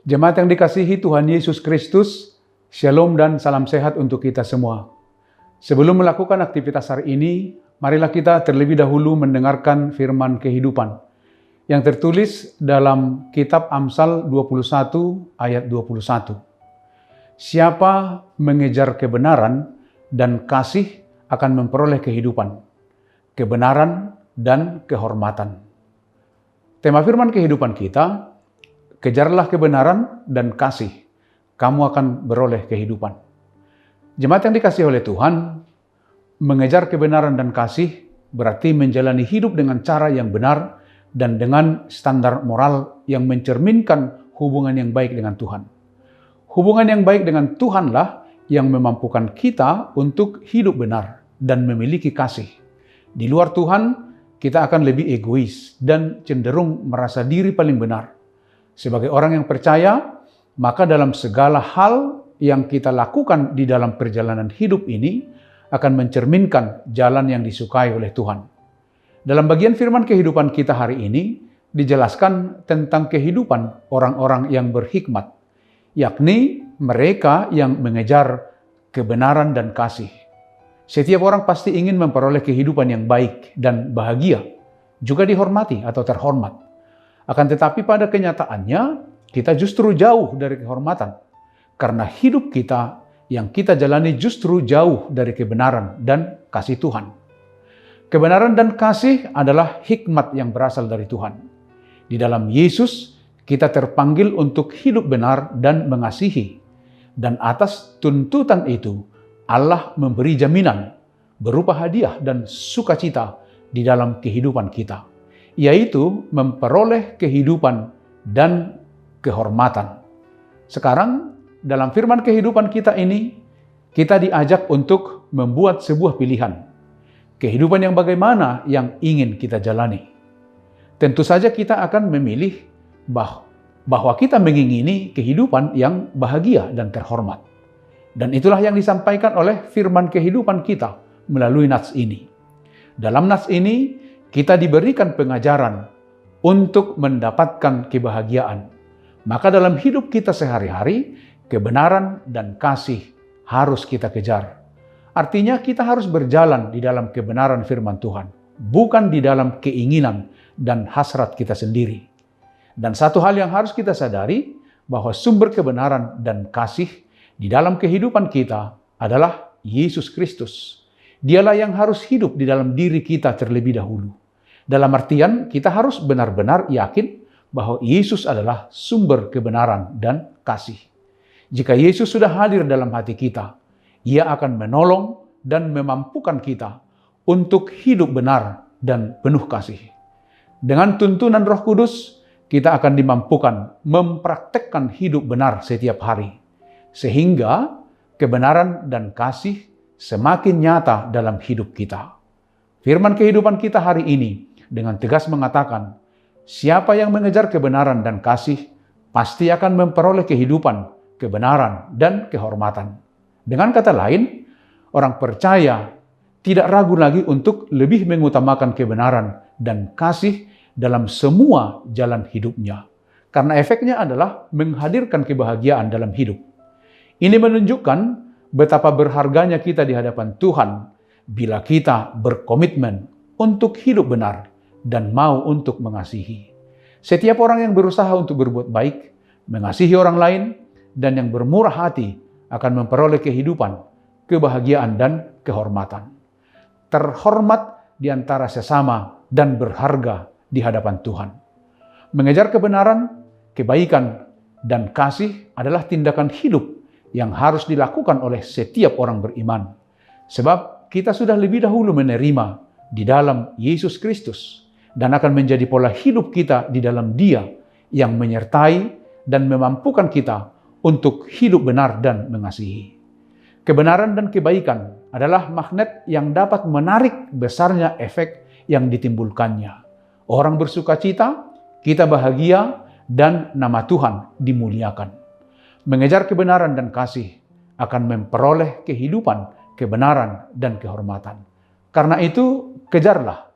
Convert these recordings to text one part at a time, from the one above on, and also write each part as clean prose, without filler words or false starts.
Jemaat yang dikasihi Tuhan Yesus Kristus, Shalom dan salam sehat untuk kita semua. Sebelum melakukan aktivitas hari ini, marilah kita terlebih dahulu mendengarkan firman kehidupan yang tertulis dalam kitab Amsal 21 ayat 21. Siapa mengejar kebenaran dan kasih akan memperoleh kehidupan, kebenaran dan kehormatan. Tema firman kehidupan kita, kejarlah kebenaran dan kasih, kamu akan beroleh kehidupan. Jemaat yang dikasihi oleh Tuhan, mengejar kebenaran dan kasih berarti menjalani hidup dengan cara yang benar dan dengan standar moral yang mencerminkan hubungan yang baik dengan Tuhan. Hubungan yang baik dengan Tuhanlah yang memampukan kita untuk hidup benar dan memiliki kasih. Di luar Tuhan, kita akan lebih egois dan cenderung merasa diri paling benar. Sebagai orang yang percaya, maka dalam segala hal yang kita lakukan di dalam perjalanan hidup ini akan mencerminkan jalan yang disukai oleh Tuhan. Dalam bagian firman kehidupan kita hari ini, dijelaskan tentang kehidupan orang-orang yang berhikmat, yakni mereka yang mengejar kebenaran dan kasih. Setiap orang pasti ingin memperoleh kehidupan yang baik dan bahagia, juga dihormati atau terhormat. Akan tetapi pada kenyataannya, kita justru jauh dari kehormatan. Karena hidup kita yang kita jalani justru jauh dari kebenaran dan kasih Tuhan. Kebenaran dan kasih adalah hikmat yang berasal dari Tuhan. Di dalam Yesus, kita terpanggil untuk hidup benar dan mengasihi. Dan atas tuntutan itu, Allah memberi jaminan berupa hadiah dan sukacita di dalam kehidupan kita, yaitu memperoleh kehidupan dan kehormatan. Sekarang, dalam firman kehidupan kita ini, kita diajak untuk membuat sebuah pilihan. Kehidupan yang bagaimana yang ingin kita jalani. Tentu saja kita akan memilih bahwa kita mengingini kehidupan yang bahagia dan terhormat. Dan itulah yang disampaikan oleh firman kehidupan kita melalui nats ini. Dalam nats ini, kita diberikan pengajaran untuk mendapatkan kebahagiaan. Maka dalam hidup kita sehari-hari, kebenaran dan kasih harus kita kejar. Artinya kita harus berjalan di dalam kebenaran firman Tuhan, bukan di dalam keinginan dan hasrat kita sendiri. Dan satu hal yang harus kita sadari, bahwa sumber kebenaran dan kasih di dalam kehidupan kita adalah Yesus Kristus. Dialah yang harus hidup di dalam diri kita terlebih dahulu. Dalam artian, kita harus benar-benar yakin bahwa Yesus adalah sumber kebenaran dan kasih. Jika Yesus sudah hadir dalam hati kita, Ia akan menolong dan memampukan kita untuk hidup benar dan penuh kasih. Dengan tuntunan Roh Kudus, kita akan dimampukan mempraktekkan hidup benar setiap hari, sehingga kebenaran dan kasih semakin nyata dalam hidup kita. Firman kehidupan kita hari ini dengan tegas mengatakan, siapa yang mengejar kebenaran dan kasih, pasti akan memperoleh kehidupan, kebenaran, dan kehormatan. Dengan kata lain, orang percaya tidak ragu lagi untuk lebih mengutamakan kebenaran dan kasih dalam semua jalan hidupnya. Karena efeknya adalah menghadirkan kebahagiaan dalam hidup. Ini menunjukkan betapa berharganya kita di hadapan Tuhan bila kita berkomitmen untuk hidup benar dan mau untuk mengasihi. Setiap orang yang berusaha untuk berbuat baik, mengasihi orang lain, dan yang bermurah hati akan memperoleh kehidupan, kebahagiaan, dan kehormatan. Terhormat di antara sesama dan berharga di hadapan Tuhan. Mengejar kebenaran, kebaikan, dan kasih adalah tindakan hidup yang harus dilakukan oleh setiap orang beriman. Sebab kita sudah lebih dahulu menerima di dalam Yesus Kristus dan akan menjadi pola hidup kita di dalam Dia yang menyertai dan memampukan kita untuk hidup benar dan mengasihi. Kebenaran dan kebaikan adalah magnet yang dapat menarik besarnya efek yang ditimbulkannya. Orang bersukacita, kita bahagia, dan nama Tuhan dimuliakan. Mengejar kebenaran dan kasih akan memperoleh kehidupan, kebenaran, dan kehormatan. Karena itu, kejarlah,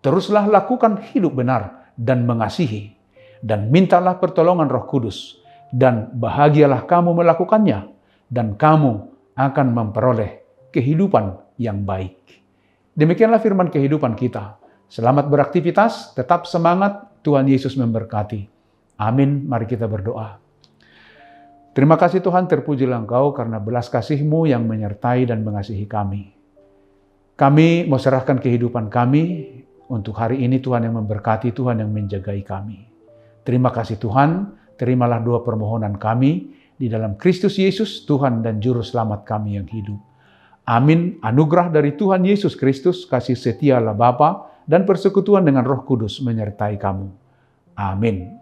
teruslah lakukan hidup benar dan mengasihi, dan mintalah pertolongan Roh Kudus dan bahagialah kamu melakukannya, dan kamu akan memperoleh kehidupan yang baik. Demikianlah firman kehidupan kita. Selamat beraktivitas, tetap semangat, Tuhan Yesus memberkati. Amin, mari kita berdoa. Terima kasih Tuhan, terpujilah Engkau karena belas kasih-Mu yang menyertai dan mengasihi kami. Kami mau serahkan kehidupan kami untuk hari ini, Tuhan yang memberkati, Tuhan yang menjagai kami. Terima kasih Tuhan, terimalah doa permohonan kami di dalam Kristus Yesus, Tuhan dan Juru Selamat kami yang hidup. Amin. Anugerah dari Tuhan Yesus Kristus, kasih setia Allah Bapa, dan persekutuan dengan Roh Kudus menyertai kamu. Amin.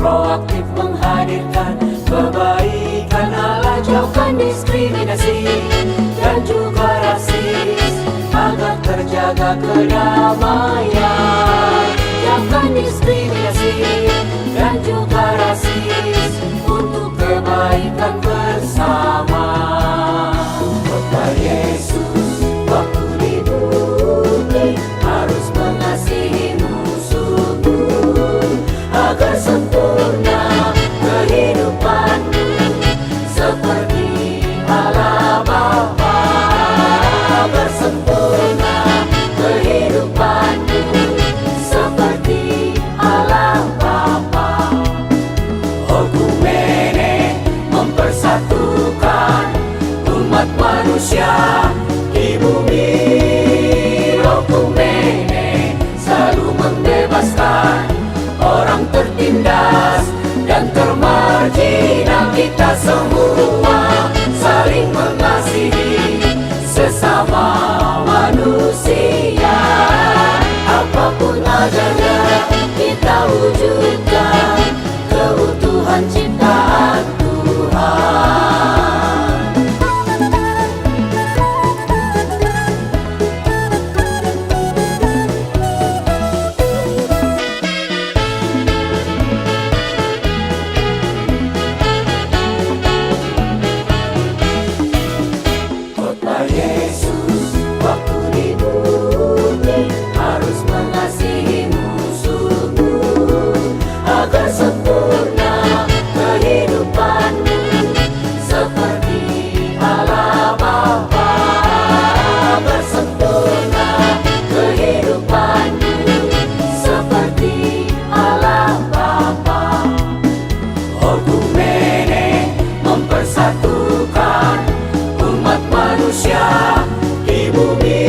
Proaktif menghadirkan kebaikan Allah, jauhkan diskriminasi dan juga rasis, agar terjaga kedamaian. Jauhkan diskriminasi dan juga rasis untuk kebaikan bersama. Kota Yesus waktu di bumi harus mengasihi musuhmu agar sempurna kehidupanmu seperti Allah Bapa. Agar sempurna kehidupanmu seperti Allah Bapa. Okumene mempersatukan umat manusia di bumi. Okumene selalu membebaskan orang tertindas dan termarginal. Kita semua saling mengasihi sesama manusia. Apapun adanya kita wujudkan keutuhan ciptaan Tuhan. Mempersatukan umat manusia di bumi.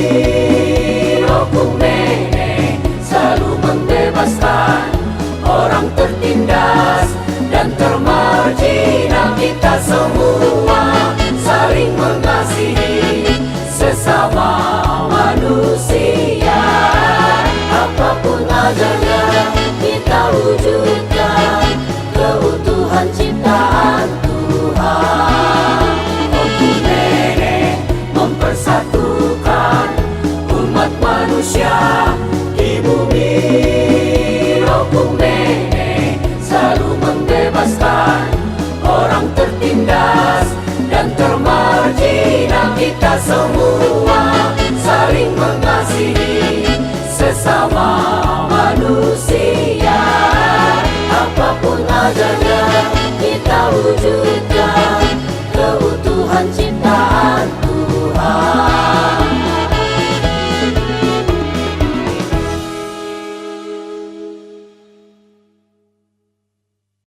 Okumene selalu membebaskan orang tertindas dan termarginal. Kita semua saling mengasihi sesama manusia. Apapun adanya kita wujudkan keutuhan ciptaan Tuhan. Okumene mempersatukan umat manusia di bumi. Okumene selalu membebaskan orang tertindas dan termarginal. Kita semua saling mengasihi sesama manusia. Apapun adanya kita wujudkan keutuhan ciptaan